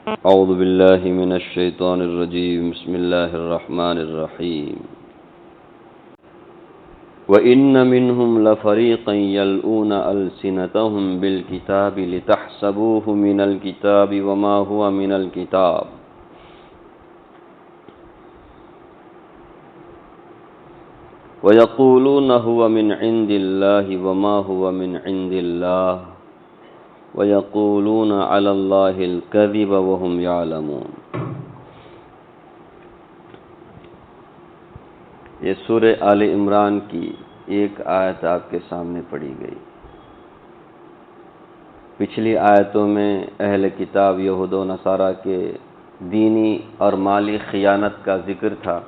اعوذ باللہ من الشیطان الرجیم بسم اللہ الرحمن الرحیم وَإِنَّ مِنْهُمْ لَفَرِيقًا يَلْؤُونَ أَلْسِنَتَهُمْ بِالْكِتَابِ لِتَحْسَبُوهُ مِنَ الْكِتَابِ وَمَا هُوَ مِنَ الْكِتَابِ وَيَقُولُونَ هُوَ مِنْ عِنْدِ اللَّهِ وَمَا هُوَ مِنْ عِنْدِ اللَّهِ وَيَقُولُونَ عَلَى اللَّهِ الْكَذِبَ وَهُمْ يَعْلَمُونَ۔ یہ سورہ آل عمران کی ایک آیت آپ کے سامنے پڑھی گئی۔ پچھلی آیتوں میں اہل کتاب یہود و نصارہ کے دینی اور مالی خیانت کا ذکر تھا۔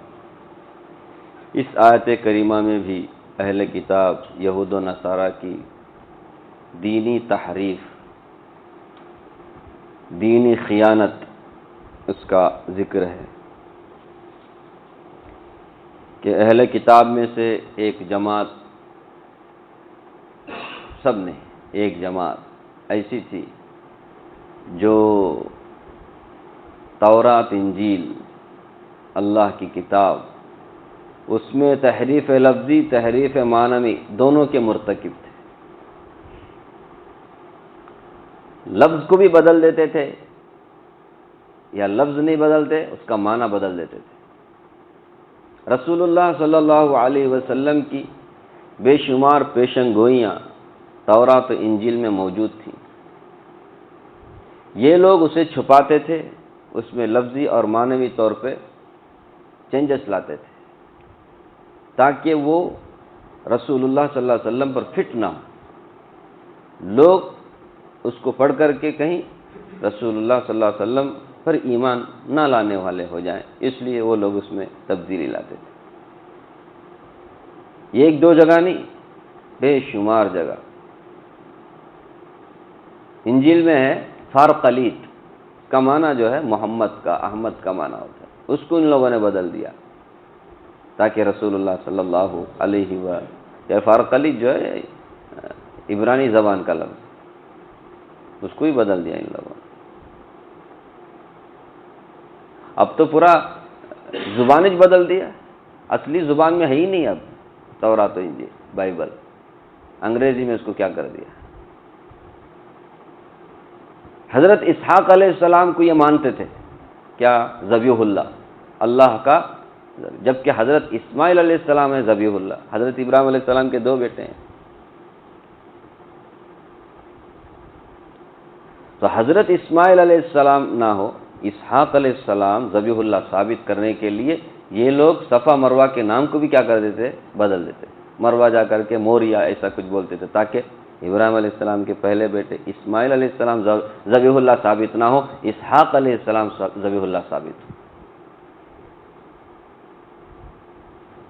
اس آیت کریمہ میں بھی اہل کتاب یہود و نصارہ کی دینی تحریف، دینی خیانت، اس کا ذکر ہے کہ اہل کتاب میں سے ایک جماعت، سب نے ایک جماعت ایسی تھی جو تورات انجیل اللہ کی کتاب، اس میں تحریف لفظی تحریف معنوی دونوں کے مرتکب تھے۔ لفظ کو بھی بدل دیتے تھے یا لفظ نہیں بدلتے اس کا معنی بدل دیتے تھے۔ رسول اللہ صلی اللہ علیہ وسلم کی بے شمار پیشن گوئیاں تورات و انجیل میں موجود تھیں۔ یہ لوگ اسے چھپاتے تھے، اس میں لفظی اور معنوی طور پہ چینجز لاتے تھے تاکہ وہ رسول اللہ صلی اللہ علیہ وسلم پر فٹ نہ ہو، لوگ اس کو پڑھ کر کے کہیں رسول اللہ صلی اللہ علیہ وسلم پر ایمان نہ لانے والے ہو جائیں، اس لیے وہ لوگ اس میں تبدیلی لاتے تھے۔ یہ ایک دو جگہ نہیں، بے شمار جگہ۔ انجیل میں ہے فارقلیت کا معنی جو ہے محمد کا، احمد کا معنی ہوتا ہے، اس کو ان لوگوں نے بدل دیا تاکہ رسول اللہ صلی اللہ علیہ وسلم، فارقلیت جو ہے عبرانی زبان کا لفظ، اس کو ہی بدل دیا ان لوگوں نے۔ اب تو پورا زبان ہی بدل دیا، اصلی زبان میں ہے ہی نہیں اب تورات و انجیل بائبل، انگریزی میں اس کو کیا کر دیا۔ حضرت اسحاق علیہ السلام کو یہ مانتے تھے کیا؟ ذبیح اللہ، اللہ کا، جبکہ حضرت اسماعیل علیہ السلام ہے ذبیح اللہ۔ حضرت ابراہیم علیہ السلام کے دو بیٹے ہیں، تو حضرت اسماعیل علیہ السلام نہ ہو، اسحاق علیہ السلام ذبیح اللہ ثابت کرنے کے لیے یہ لوگ صفا مروہ کے نام کو بھی کیا کر دیتے؟ بدل دیتے۔ مروہ جا کر کے موریا ایسا کچھ بولتے تھے تاکہ ابراہیم علیہ السلام کے پہلے بیٹے اسماعیل علیہ السلام ذبیح اللہ ثابت نہ ہو، اسحاق علیہ السلام ذبیح اللہ ثابت ہو۔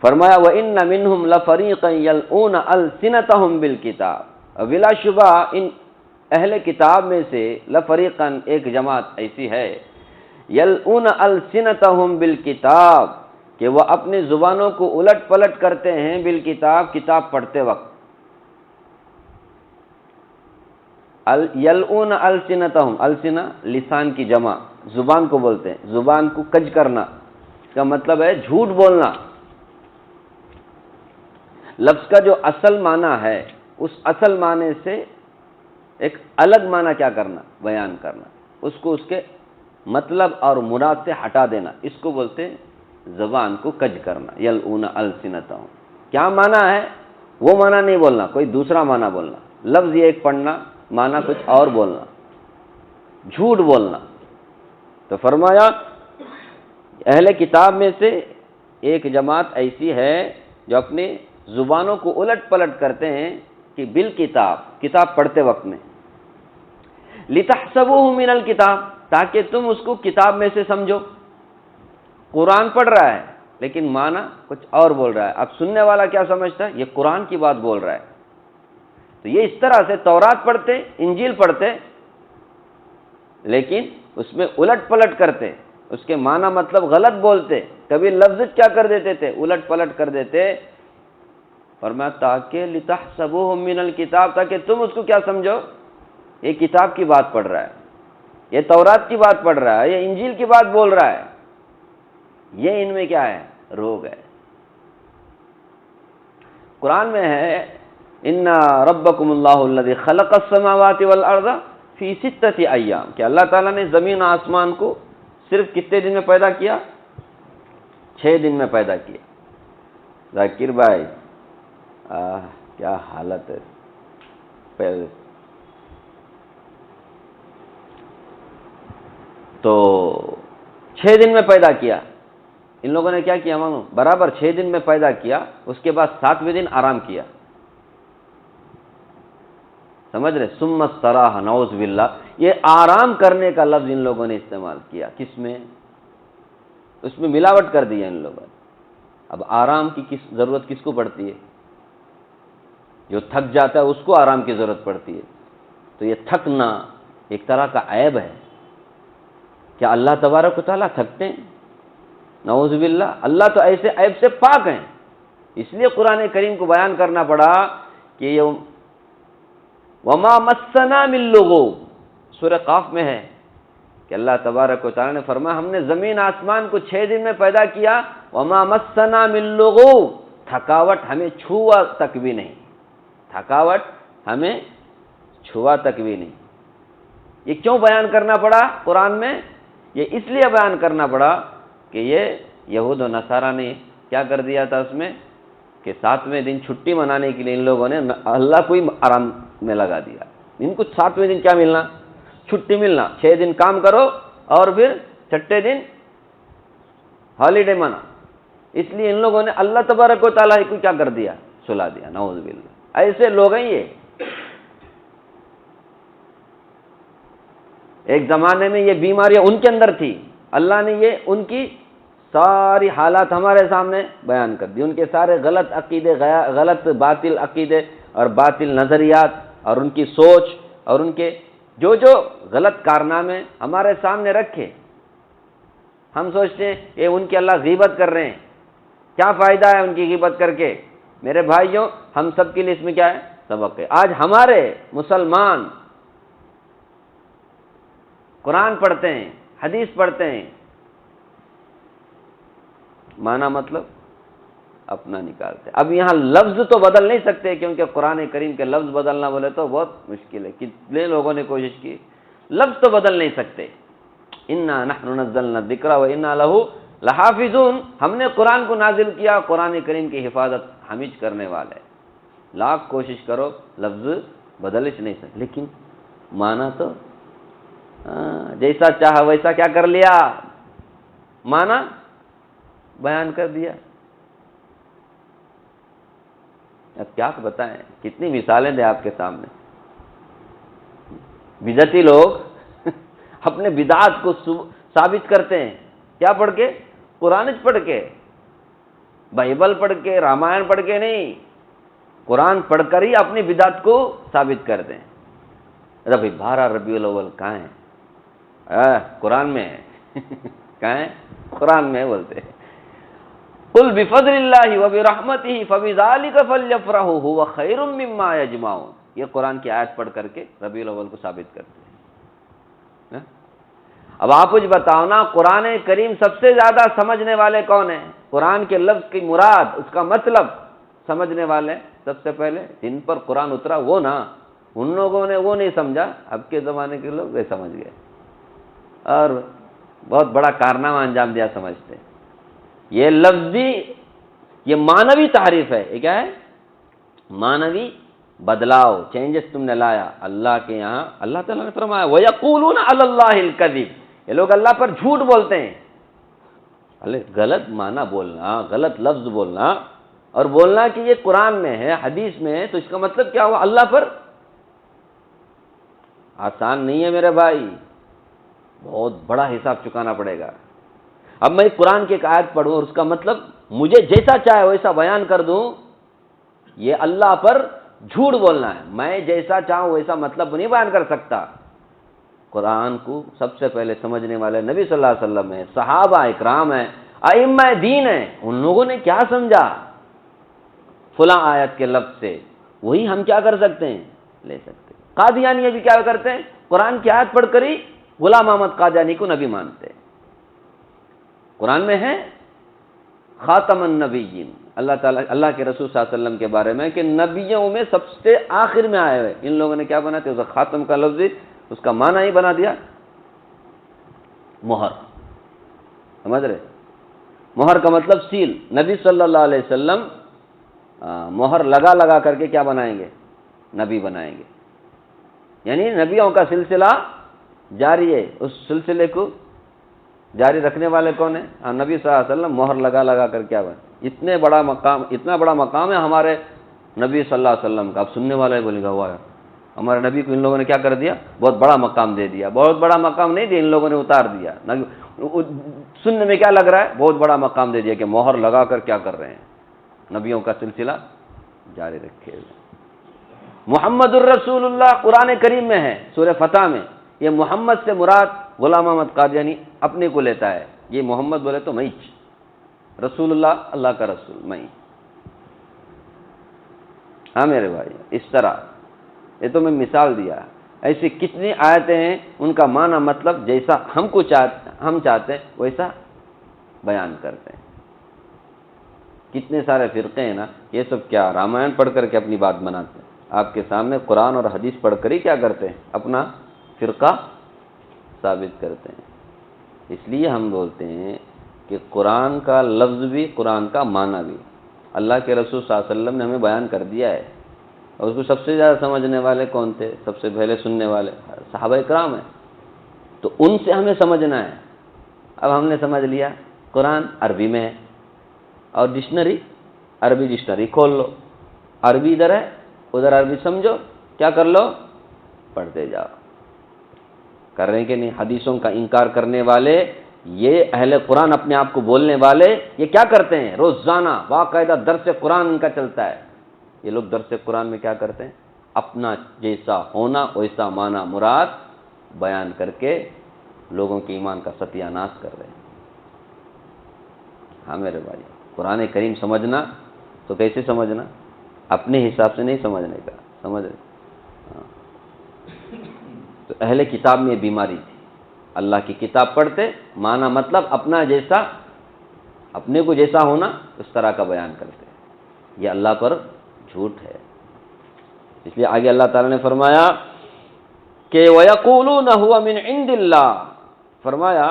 فرمایا وَإِنَّ مِنْهُمْ لَفَرِيقًا يَلْؤُونَ أَلْسِنَتَهُمْ بِالْكِتَابِ، بلا شبہ ان اہل کتاب میں سے لفریقاً ایک جماعت ایسی ہے، یلؤون السنتہم بالکتاب، کہ وہ اپنی زبانوں کو الٹ پلٹ کرتے ہیں بالکتاب، کتاب پڑھتے وقت۔ یلؤون السنتہم، السنہ لسان کی جمع، زبان کو بولتے ہیں، زبان کو کج کرنا، اس کا مطلب ہے جھوٹ بولنا۔ لفظ کا جو اصل معنی ہے اس اصل معنی سے ایک الگ معنی کیا کرنا؟ بیان کرنا، اس کو اس کے مطلب اور مراد سے ہٹا دینا، اس کو بولتے ہیں زبان کو کج کرنا۔ یلؤون السنتہم، کیا معنی ہے وہ معنی نہیں بولنا، کوئی دوسرا معنی بولنا، لفظ یہ ایک پڑھنا، معنی کچھ اور بولنا، جھوٹ بولنا۔ تو فرمایا اہل کتاب میں سے ایک جماعت ایسی ہے جو اپنی زبانوں کو الٹ پلٹ کرتے ہیں کہ بالکتاب، کتاب پڑھتے وقت میں، لِتَحْسَبُوهُ مِنَ الْكِتَابِ، تاکہ تم اس کو کتاب میں سے سمجھو۔ قرآن پڑھ رہا ہے لیکن معنی کچھ اور بول رہا ہے، اب سننے والا کیا سمجھتا ہے؟ یہ قرآن کی بات بول رہا ہے۔ تو یہ اس طرح سے تورات پڑھتے، انجیل پڑھتے، لیکن اس میں الٹ پلٹ کرتے، اس کے معنی مطلب غلط بولتے، کبھی لفظ کیا کر دیتے تھے؟ الٹ پلٹ کر دیتے۔ فرمایا تاکہ لِتَحْسَبُوهُ مِنَ الْكِتَابِ، تاکہ تم اس کو کیا سمجھو؟ یہ کتاب کی بات پڑھ رہا ہے۔ یہ تورات کی بات پڑھ رہا ہے، یہ انجیل کی بات بول رہا ہے، یہ ان میں کیا ہے؟ روگ ہے۔ قرآن میں ہے ان ربکم اللہ الذی خلق السماوات والارض فی ستۃ ایام، کہ اللہ تعالیٰ نے زمین و آسمان کو صرف کتنے دن میں پیدا کیا؟ 6 دن میں پیدا کیا۔ ذاکر بھائی کیا حالت ہے، تو 6 دن میں پیدا کیا۔ ان لوگوں نے کیا کیا مانو؟ برابر 6 دن میں پیدا کیا، اس کے بعد 7ویں دن آرام کیا۔ سمجھ رہے؟ ثم استراح، نعوذ باللہ، یہ آرام کرنے کا لفظ ان لوگوں نے استعمال کیا۔ کس میں؟ اس میں ملاوٹ کر دیا ان لوگوں نے۔ اب آرام کی ضرورت کس کو پڑتی ہے؟ جو تھک جاتا ہے اس کو آرام کی ضرورت پڑتی ہے۔ تو یہ تھکنا ایک طرح کا عیب ہے۔ کیا اللہ تبارک و تعالیٰ تھکتے ہیں؟ نعوذ باللہ، اللہ تو ایسے عیب سے پاک ہیں۔ اس لیے قرآن کریم کو بیان کرنا پڑا کہ یہ وما مسنا من لغوب، سورہ قاف میں ہے کہ اللہ تبارک و تعالیٰ نے فرمایا ہم نے زمین آسمان کو 6 دن میں پیدا کیا، وما مسنا من لغوب، تھکاوٹ ہمیں چھوا تک بھی نہیں، تھکاوٹ ہمیں چھوا تک بھی نہیں۔ یہ کیوں بیان کرنا پڑا قرآن میں؟ یہ اس لیے بیان کرنا پڑا کہ یہ یہود و نصارہ نے کیا کر دیا تھا اس میں کہ 7ویں دن چھٹی منانے کے لیے ان لوگوں نے اللہ کو ہی آرام میں لگا دیا۔ ان کو 7ویں دن کیا ملنا؟ چھٹی ملنا۔ 6 دن کام کرو اور پھر 6ٹھے دن ہالیڈے منا۔ اس لیے ان لوگوں نے اللہ تبارک و تعالیٰ کو کیا کر دیا؟ سلا دیا۔ نعوذ باللہ، ایسے لوگ ہیں یہ۔ ایک زمانے میں یہ بیماریاں ان کے اندر تھی، اللہ نے یہ ان کی ساری حالات ہمارے سامنے بیان کر دی، ان کے سارے غلط عقیدے، غلط باطل عقیدے اور باطل نظریات اور ان کی سوچ اور ان کے جو غلط کارنامے ہمارے سامنے رکھے۔ ہم سوچتے ہیں کہ ان کی اللہ غیبت کر رہے ہیں، کیا فائدہ ہے ان کی غیبت کر کے؟ میرے بھائیوں، ہم سب کے لیے اس میں کیا ہے؟ سبق ہے۔ آج ہمارے مسلمان قرآن پڑھتے ہیں، حدیث پڑھتے ہیں، معنی مطلب اپنا نکالتے ہیں۔ اب یہاں لفظ تو بدل نہیں سکتے کیونکہ قرآن کریم کے لفظ بدلنا بولے تو بہت مشکل ہے۔ کتنے لوگوں نے کوشش کی، لفظ تو بدل نہیں سکتے۔ انا نحن نزلنا الذکر و انا لہ لحافظون، ہم نے قرآن کو نازل کیا، قرآن کریم کی حفاظت ہم ہی کرنے والے۔ لاکھ کوشش کرو لفظ بدل ہی نہیں سکتے، لیکن معنی تو جیسا چاہا ویسا کیا کر لیا، معنی بیان کر دیا۔ اب کیا بتائیں، کتنی مثالیں دیں آپ کے سامنے۔ بدعتی لوگ اپنے بدعات کو ثابت کرتے ہیں، کیا پڑھ کے؟ قرآن پڑھ کے، بائبل پڑھ کے، رامائن پڑھ کے نہیں، قرآن پڑھ کر ہی اپنی بدعت کو ثابت کر دیں۔ ربی 12 ربیع الاول کہاں ہے؟ قرآن میں ہے۔ کہاں ہے؟ قرآن میں بولتے ہیں قل بفضل اللہ وبرحمتہ فبذلک فلیفرحوا ھو خیر مما یجمعون، یہ قرآن کی آیت پڑھ کر کے ربیع الاول کو ثابت کرتے ہیں۔ اب آپ مجھے بتاؤ نا، قرآن کریم سب سے زیادہ سمجھنے والے کون ہیں؟ قرآن کے لفظ کی مراد، اس کا مطلب سمجھنے والے سب سے پہلے جن پر قرآن اترا وہ نا، ان لوگوں نے وہ نہیں سمجھا، اب کے زمانے کے لوگ وہ سمجھ گئے اور بہت بڑا کارنامہ انجام دیا سمجھتے۔ یہ لفظی، یہ معنوی تعریف ہے۔ یہ کیا ہے؟ معنوی بدلاؤ، چینجز تم نے لایا اللہ کے یہاں۔ اللہ تعالیٰ نے فرمایا وَيَقُولُونَ عَلَى اللَّهِ الْكَذِبَ، یہ لوگ اللہ پر جھوٹ بولتے ہیں۔ غلط معنی بولنا، غلط لفظ بولنا اور بولنا کہ یہ قرآن میں ہے، حدیث میں ہے، تو اس کا مطلب کیا ہوا؟ اللہ پر۔ آسان نہیں ہے میرے بھائی، بہت بڑا حساب چکانا پڑے گا۔ اب میں قرآن کی ایک آیت پڑھوں اور اس کا مطلب مجھے جیسا چاہے ویسا بیان کر دوں، یہ اللہ پر جھوٹ بولنا ہے۔ میں جیسا چاہوں ویسا مطلب نہیں بیان کر سکتا۔ قرآن کو سب سے پہلے سمجھنے والے نبی صلی اللہ علیہ وسلم ہیں، صحابہ اکرام ہیں، ائمہ دین ہیں۔ ان لوگوں نے کیا سمجھا فلاں آیت کے لفظ سے، وہی ہم کیا کر سکتے ہیں؟ لے سکتے۔ قادیانی بھی کیا کرتے ہیں؟ قرآن کی آیت پڑھ کر ہی غلام احمد قادیانی کو نبی مانتے ہیں۔ قرآن میں ہے خاتم النبیین، اللہ تعالیٰ اللہ کے رسول صلی اللہ علیہ وسلم کے بارے میں کہ نبیوں میں سب سے آخر میں آئے ہوئے۔ ان لوگوں نے کیا بنا دیا، اس خاتم کا لفظ اس کا معنی ہی بنا دیا مہر، سمجھ رہے؟ مہر کا مطلب سیل۔ نبی صلی اللہ علیہ وسلم مہر لگا لگا کر کے کیا بنائیں گے، نبی بنائیں گے، یعنی نبیوں کا سلسلہ جاری ہے۔ اس سلسلے کو جاری رکھنے والے کون ہیں؟ نبی صلی اللہ علیہ وسلم مہر لگا لگا کر کیا بنے۔ اتنا بڑا مقام ہے ہمارے نبی صلی اللہ علیہ وسلم کا۔ اب سننے والے بولے گا ہوا ہے ہمارے نبی کو ان لوگوں نے کیا کر دیا، بہت بڑا مقام دے دیا۔ بہت بڑا مقام نہیں دیا، ان لوگوں نے اتار دیا۔ سننے میں کیا لگ رہا ہے، بہت بڑا مقام دے دیا کہ مہر لگا کر کیا کر رہے ہیں، نبیوں کا سلسلہ جاری رکھے۔ محمد الرسول اللہ قرآن کریم میں ہے، سورہ فتح میں۔ یہ محمد سے مراد غلام احمد قادیانی اپنے کو لیتا ہے، یہ محمد بولے تو میں، رسول اللہ اللہ کا رسول میں۔ ہاں میرے بھائی، اس طرح یہ تو میں مثال دیا، ایسی کتنی آیتیں ہیں، ان کا معنی مطلب جیسا ہم چاہتے ہیں ویسا بیان کرتے ہیں۔ کتنے سارے فرقے ہیں نا، یہ سب کیا رامائن پڑھ کر کے اپنی بات بناتے ہیں، آپ کے سامنے قرآن اور حدیث پڑھ کر ہی کیا کرتے ہیں، اپنا فرقہ ثابت کرتے ہیں۔ اس لیے ہم بولتے ہیں کہ قرآن کا لفظ بھی، قرآن کا معنی بھی اللہ کے رسول صلی اللہ علیہ وسلم نے ہمیں بیان کر دیا ہے، اور اس کو سب سے زیادہ سمجھنے والے کون تھے، سب سے پہلے سننے والے صحابہ کرام ہیں، تو ان سے ہمیں سمجھنا ہے۔ اب ہم نے سمجھ لیا قرآن عربی میں ہے، اور ڈکشنری عربی ڈکشنری کھول لو، عربی ادھر ہے ادھر عربی سمجھو، کیا کر لو، پڑھتے جاؤ۔ کر رہے ہیں کہ نہیں؟ حدیثوں کا انکار کرنے والے، یہ اہل قرآن اپنے آپ کو بولنے والے، یہ کیا کرتے ہیں، روزانہ باقاعدہ درس قرآن ان کا چلتا ہے۔ یہ لوگ درس قرآن میں کیا کرتے ہیں، اپنا جیسا ہونا ویسا معنی مراد بیان کر کے لوگوں کے ایمان کا ستیہ ناش کر رہے ہیں۔ ہاں میرے بھائی، قرآن کریم سمجھنا تو کیسے سمجھنا، اپنے حساب سے نہیں سمجھنے کا، سمجھ رہے؟ تو اہل کتاب میں یہ بیماری تھی، اللہ کی کتاب پڑھتے، معنی مطلب اپنا جیسا، اپنے کو جیسا ہونا اس طرح کا بیان کرتے، یہ اللہ پر جھوٹ ہے۔ اس لیے آگے اللہ تعالیٰ نے فرمایا کہ وَيَقُولُونَ هُوَ مِنْ عِنْدِ اللَّهِ، فرمایا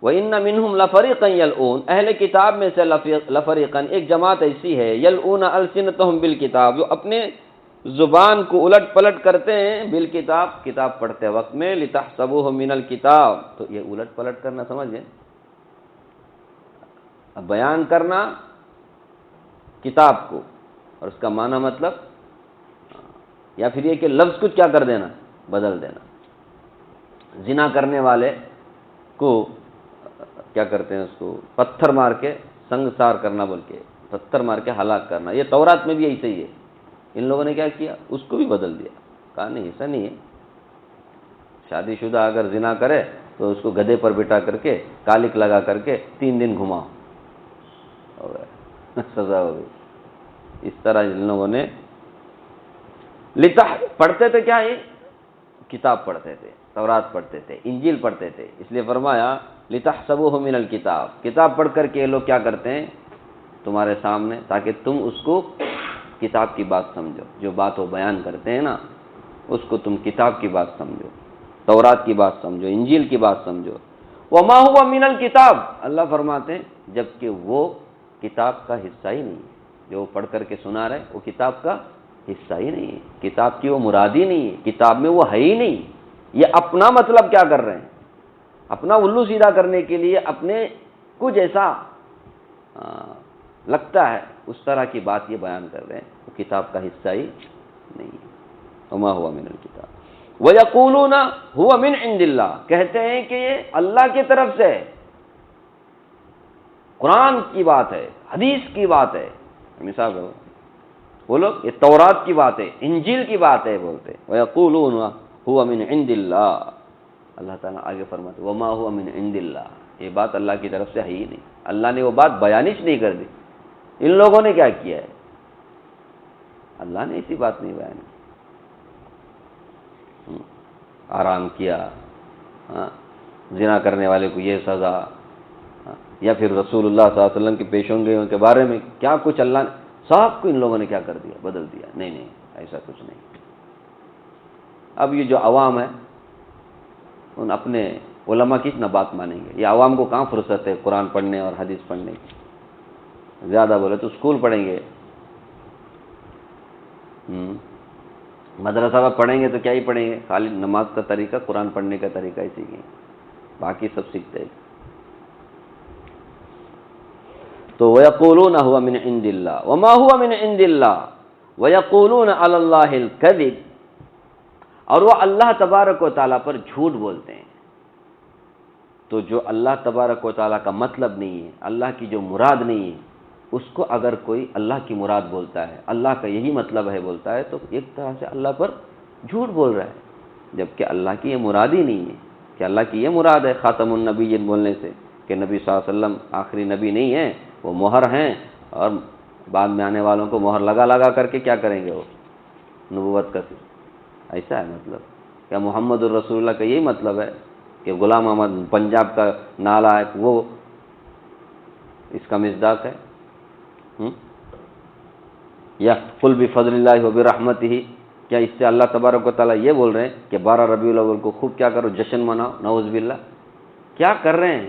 وَإِنَّ مِنْهُمْ لَفَرِيقًا يَلْعُونَ، اہل کتاب میں سے لفریقاً ایک جماعت ایسی ہے، یلعون السنتهم بالکتاب، جو اپنے زبان کو الٹ پلٹ کرتے ہیں بالکتاب، کتاب پڑھتے وقت میں، لِتَحْسَبُوهُ مِنَ الْكِتَابِ، تو یہ الٹ پلٹ کرنا سمجھیں، اب بیان کرنا کتاب کو اور اس کا معنی مطلب، یا پھر یہ کہ لفظ کچھ کیا کر دینا، بدل دینا۔ زنا کرنے والے کو کیا کرتے ہیں، اس کو پتھر مار کے سنگسار کرنا، بول کے پتھر مار کے ہلاک کرنا، یہ تورات میں بھی ایسے ہی ہے۔ ان لوگوں نے کیا کیا، اس کو بھی بدل دیا، کہا نہیں ایسا نہیں ہے، شادی شدہ اگر زنا کرے تو اس کو گدھے پر بٹھا کر کے کالک لگا کر کے 3 دن گھماؤ، ہو گیا، سزا ہو گئی۔ اس طرح ان لوگوں نے پڑھتے تھے، کیا یہ کتاب پڑھتے تھے، تورات پڑھتے تھے، انجیل پڑھتے تھے، اس لیے فرمایا لِتَحْسَبُوهُ مِنَ الْكِتَابِ، کتاب پڑھ کر کے یہ لوگ کیا کرتے ہیں تمہارے سامنے، تاکہ تم اس کو کتاب کی بات سمجھو، جو بات وہ بیان کرتے ہیں نا اس کو تم کتاب کی بات سمجھو، تورات کی بات سمجھو، انجیل کی بات سمجھو۔ وَمَا هُوَ مِنَ الْكِتَابِ، اللہ فرماتے ہیں جبکہ وہ کتاب کا حصہ ہی نہیں ہے، جو پڑھ کر کے سنا رہے وہ کتاب کا حصہ ہی نہیں ہے، کتاب کی وہ مراد ہی نہیں ہے، کتاب میں وہ ہے ہی نہیں۔ یہ اپنا مطلب کیا کر رہے ہیں، اپنا الو سیدھا کرنے کے لیے اپنے کو جیسا لگتا ہے اس طرح کی بات یہ بیان کر رہے ہیں، وہ کتاب کا حصہ ہی نہیں ہے۔ وما هو من الکتاب وَيَقُولُونَ هُوَ مِنْ عِنْدِ اللَّهِ، کہتے ہیں کہ یہ اللہ کی طرف سے ہے، قرآن کی بات ہے، حدیث کی بات ہے، مثال کرو وہ لوگ یہ تورات کی بات ہے، انجیل کی بات ہے بولتے، وَيَقُولُونَ هُوَ مِنْ عِنْدِ اللَّهِ، اللہ تعالیٰ آگے فرماتے وَمَا هُوَ مِنْ عِنْدِ اللَّهِ، یہ بات اللہ کی طرف سے ہے ہی نہیں، اللہ نے وہ بات بیانش نہیں کر دی۔ ان لوگوں نے کیا کیا ہے، اللہ نے ایسی بات نہیں بیان کی، آرام کیا، ہاں، زنا کرنے والے کو یہ سزا، یا پھر رسول اللہ صلی اللہ علیہ وسلم کی پیشنگوئیوں کے بارے میں کیا کچھ اللہ نے سب کو ان لوگوں نے کیا کر دیا، بدل دیا. نہیں نہیں، ایسا کچھ نہیں. اب یہ جو عوام ہے ان اپنے علماء کی نہ بات مانیں گے. یہ عوام کو کہاں فرصت ہے قرآن پڑھنے اور حدیث پڑھنے کی؟ زیادہ بولے تو اسکول پڑھیں گے، مدرسہ میں پڑھیں گے تو کیا ہی پڑھیں گے، خالی نماز کا طریقہ، قرآن پڑھنے کا طریقہ ہی سیکھیں، باقی سب سیکھتے ہیں. تو وَيَقُولُونَ هُوَ مِنْ عِنْدِ اللَّهِ وَمَا هُوَ مِنْ عِنْدِ اللَّهِ وَيَقُولُونَ عَلَى اللَّهِ الْكَذِبَ، اور وہ اللہ تبارک و تعالیٰ پر جھوٹ بولتے ہیں. تو جو اللہ تبارک و تعالیٰ کا مطلب نہیں ہے، اللہ کی جو مراد نہیں ہے، اس کو اگر کوئی اللہ کی مراد بولتا ہے، اللہ کا یہی مطلب ہے بولتا ہے، تو ایک طرح سے اللہ پر جھوٹ بول رہا ہے، جبکہ اللہ کی یہ مراد ہی نہیں ہے. کہ اللہ کی یہ مراد ہے خاتم النبیین بولنے سے کہ نبی صلی اللہ علیہ وسلم آخری نبی نہیں ہیں، وہ مہر ہیں، اور بعد میں آنے والوں کو مہر لگا لگا کر کے کیا کریں گے، وہ نبوت کا. ایسا ہے مطلب؟ کیا محمد الرسول اللہ کا یہی مطلب ہے کہ غلام احمد پنجاب کا نالا ہے وہ اس کا مصداق ہے؟ یا قل بفضل اللہ وبرحمتہ، کیا اس سے اللہ تبارک و تعالیٰ یہ بول رہے ہیں کہ 12 ربیع الاول کو خوب کیا کرو، جشن مناؤ؟ نعوذ باللہ. کیا کر رہے ہیں؟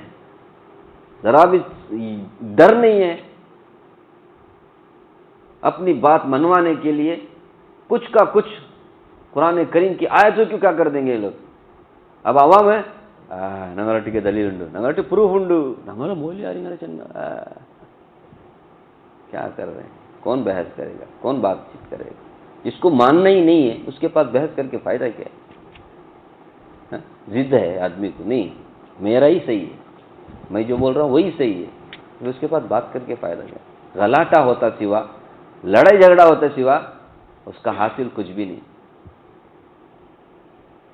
ذرا بھی ڈر نہیں ہے اپنی بات منوانے کے لیے؟ کچھ کا کچھ قرآن کریم کی آیتوں کیوں کیا کر دیں گے یہ لوگ. اب عوام ہے ننگلٹی دلیل انڈو، ننگلٹی پروف انڈو، ننگل مولی آ رہی چند، کیا کر رہے ہیں؟ کون بحث کرے گا، کون بات چیت کرے گا؟ جس کو ماننا ہی نہیں ہے اس کے پاس بحث کر کے فائدہ کیا ہے؟ ضد ہے آدمی کو، نہیں میرا ہی صحیح ہے، میں جو بول رہا ہوں وہی صحیح ہے، پھر اس کے پاس بات کر کے فائدہ کیا؟ غلاٹا ہوتا سوا، لڑائی جھگڑا ہوتا سوا اس کا حاصل کچھ بھی نہیں.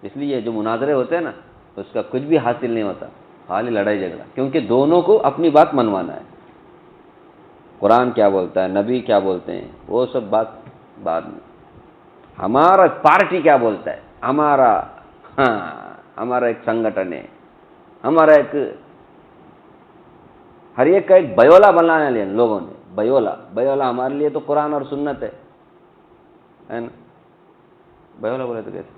اس لیے جو مناظرے ہوتے ہیں نا اس کا کچھ بھی حاصل نہیں ہوتا، خالی لڑائی جھگڑا، کیونکہ دونوں کو اپنی بات منوانا ہے. قرآن کیا بولتا ہے، نبی کیا بولتے ہیں، وہ سب بات بعد میں. ہمارا پارٹی کیا بولتا ہے، ہمارا ایک سنگٹن ہے، ہمارا ایک، ہر ایک کا ایک بیولا بنانے لیا لوگوں نے. بیولا ہمارے لیے تو قرآن اور سنت ہے نا. بیولا بولے تو کیسے؟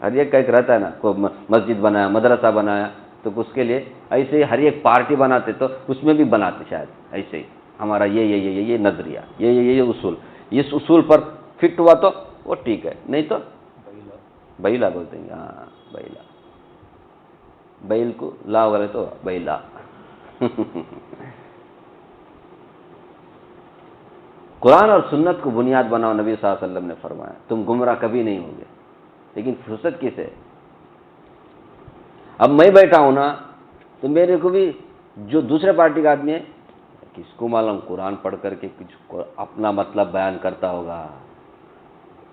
ہر ایک کا ایک رہتا ہے نا، کوئی مسجد بنایا، مدرسہ بنایا، تو اس کے لیے ایسے ہی ہر ایک پارٹی بناتے تو اس میں بھی بناتے شاید ایسے ہی ہمارا یہ نظریہ، یہ اصول، اس اصول پر فٹ ہوا تو وہ ٹھیک ہے، نہیں تو بیلا بولتے ہیں. ہاں بیلا، بیل کو لا بولے تو بیلا. قرآن اور سنت کو بنیاد بناؤ، نبی صلی اللہ علیہ وسلم نے فرمایا، تم گمراہ کبھی نہیں ہوگے. لیکن فرصت کس ہے؟ اب میں بیٹھا ہوں نا تو میرے کو بھی جو دوسرے پارٹی کا آدمی ہے، کس کو معلوم قرآن پڑھ کر کے کچھ اپنا مطلب بیان کرتا ہوگا،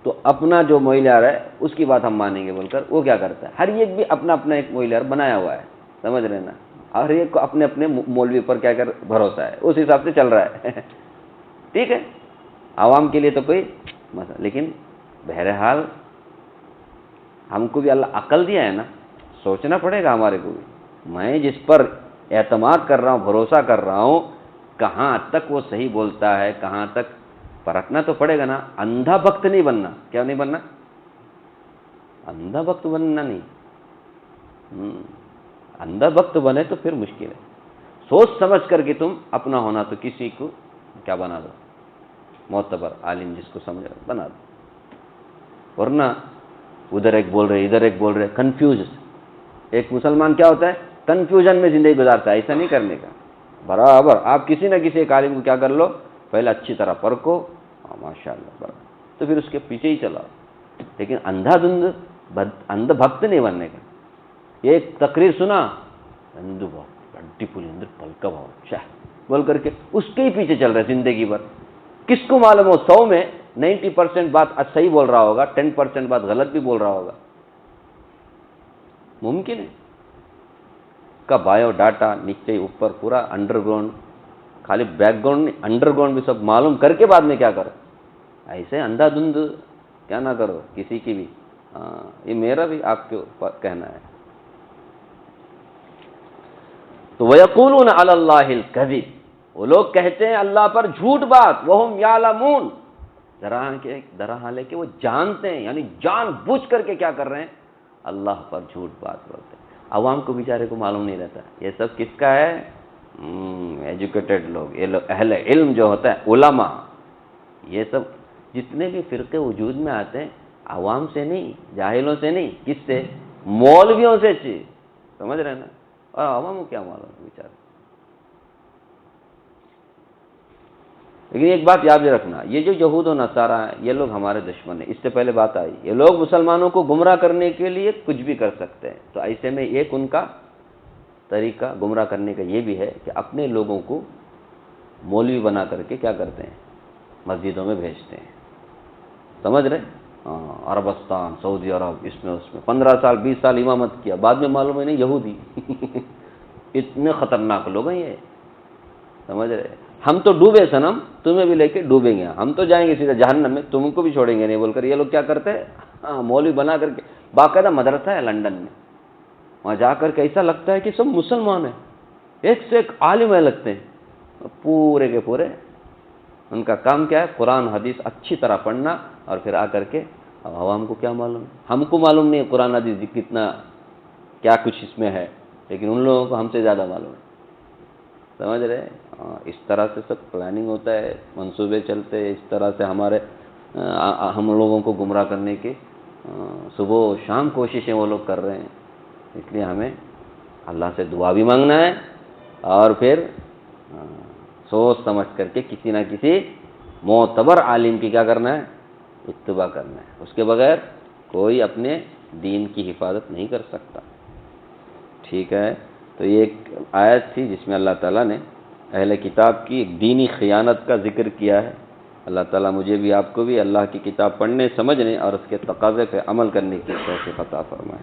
تو اپنا جو مولیار ہے اس کی بات ہم مانیں گے بول کر وہ کیا کرتا ہے، ہر ایک بھی اپنا اپنا ایک مولیار بنایا ہوا ہے، سمجھ رہے نا. ہر ایک کو اپنے اپنے مولوی پر کیا کر بھروسہ ہے، اس حساب سے چل رہا ہے. ٹھیک ہے، عوام کے لیے تو کوئی مسئلہ، لیکن بہرحال ہم کو بھی اللہ عقل دیا ہے نا، سوچنا پڑے گا ہمارے کو بھی. میں جس پر اعتماد کر رہا ہوں، بھروسہ کر رہا ہوں، کہاں تک وہ صحیح بولتا ہے، کہاں تک پرکھنا تو پڑے گا نا. اندھا بھکت نہیں بننا. کیا نہیں بننا؟ اندھا بھکت بننا نہیں. اندھا بھکت بنے تو پھر مشکل ہے. سوچ سمجھ کر کے تم اپنا ہونا تو کسی کو کیا بنا دو، معتبر عالم جس کو سمجھا بنا دو. ورنہ ادھر ایک بول رہے ادھر ایک بول رہے، کنفیوز. ایک مسلمان کیا ہوتا ہے، کنفیوژن میں زندگی گزارتا ہے. ایسا نہیں کرنے کا. برابر آپ کسی نہ کسی ایک عالم کو کیا کر لو، پہلے اچھی طرح پرکھو، ماشاء اللہ برابر، تو پھر اس کے پیچھے ہی چلاؤ. لیکن اندھا بھکت نہیں بننے کا. ایک تقریر سنا، ہندو بھاؤ گڈی پولی اندر پلکا بھاؤ چاہ بول کر کے اس کے ہی پیچھے چل رہے زندگی بھر. کس کو معلوم ہو 100 میں 90% بات صحیح بول رہا ہوگا، 10% بات غلط بھی بول رہا ہوگا. ممکن ہے. کا بایو ڈاٹا نیچے اوپر پورا انڈر گراؤنڈ، خالی بیک گراؤنڈ نہیں، انڈر گراؤنڈ بھی سب معلوم کر کے بعد میں کیا کرو. ایسے اندھا دھند کیا نہ کرو کسی کی بھی. یہ میرا بھی آپ کو کہنا ہے. تو وَيَقُولُونَ عَلَى اللَّهِ الْكَذِبَ، وہ لوگ کہتے ہیں اللہ پر جھوٹ بات، وَهُمْ يَعْلَمُونَ، درا حال ہے کہ وہ جانتے ہیں، یعنی جان بوجھ کر کے کیا کر رہے ہیں، اللہ پر جھوٹ بات بولتے ہیں۔ عوام کو بیچارے کو معلوم نہیں رہتا یہ سب کس کا ہے، ایجوکیٹڈ لوگ، یہ لوگ اہل علم جو ہوتا ہے، علماء، یہ سب جتنے بھی فرقے وجود میں آتے ہیں عوام سے نہیں، جاہلوں سے نہیں، کس سے، مولویوں سے چیز، سمجھ رہے ہیں نا، اور عوام کو کیا معلوم بیچارے۔ لیکن ایک بات یاد رکھنا، یہ جو یہود و نصارہ ہیں یہ لوگ ہمارے دشمن ہیں، اس سے پہلے بات آئی، یہ لوگ مسلمانوں کو گمراہ کرنے کے لیے کچھ بھی کر سکتے ہیں، تو ایسے میں ایک ان کا طریقہ گمراہ کرنے کا یہ بھی ہے کہ اپنے لوگوں کو مولوی بنا کر کے کیا کرتے ہیں، مسجدوں میں بھیجتے ہیں، سمجھ رہے، عربستان، سعودی عرب، اس میں 15 سال 20 سال امامت کیا، بعد میں معلوم ہے نہیں یہودی اتنے خطرناک لوگ ہیں یہ، سمجھ رہے، ہم تو ڈوبے صنم، تمہیں بھی لے کے ڈوبیں گے، ہم تو جائیں گے سیدھا جہنم میں، تم کو بھی چھوڑیں گے نہیں بول کر یہ لوگ کیا کرتے ہیں، مولوی بنا کر کے، باقاعدہ مدرسہ ہے لندن میں، وہاں جا کر کے ایسا لگتا ہے کہ سب مسلمان ہیں، ایک سے ایک عالم ہے لگتے ہیں، پورے کے پورے ان کا کام کیا ہے، قرآن حدیث اچھی طرح پڑھنا، اور پھر آ کر کے عوام کو کیا معلوم، ہم کو معلوم نہیں ہے قرآن حدیث کتنا کیا کچھ اس میں ہے، لیکن ان لوگوں کو ہم سے زیادہ معلوم ہے، سمجھ رہے، اس طرح سے سب پلاننگ ہوتا ہے، منصوبے چلتے ہیں، اس طرح سے ہم لوگوں کو گمراہ کرنے کی صبح و شام کوششیں وہ لوگ کر رہے ہیں، اس لیے ہمیں اللہ سے دعا بھی مانگنا ہے، اور پھر سوچ سمجھ کر کے کسی نہ کسی معتبر عالم کی کیا کرنا ہے، اتباع کرنا ہے، اس کے بغیر کوئی اپنے دین کی حفاظت نہیں کر سکتا، ٹھیک ہے۔ تو یہ ایک آیت تھی جس میں اللہ تعالیٰ نے اہل کتاب کی ایک دینی خیانت کا ذکر کیا ہے۔ اللہ تعالیٰ مجھے بھی آپ کو بھی اللہ کی کتاب پڑھنے، سمجھنے اور اس کے تقاضے پہ عمل کرنے کی توفیق عطا فرمائے۔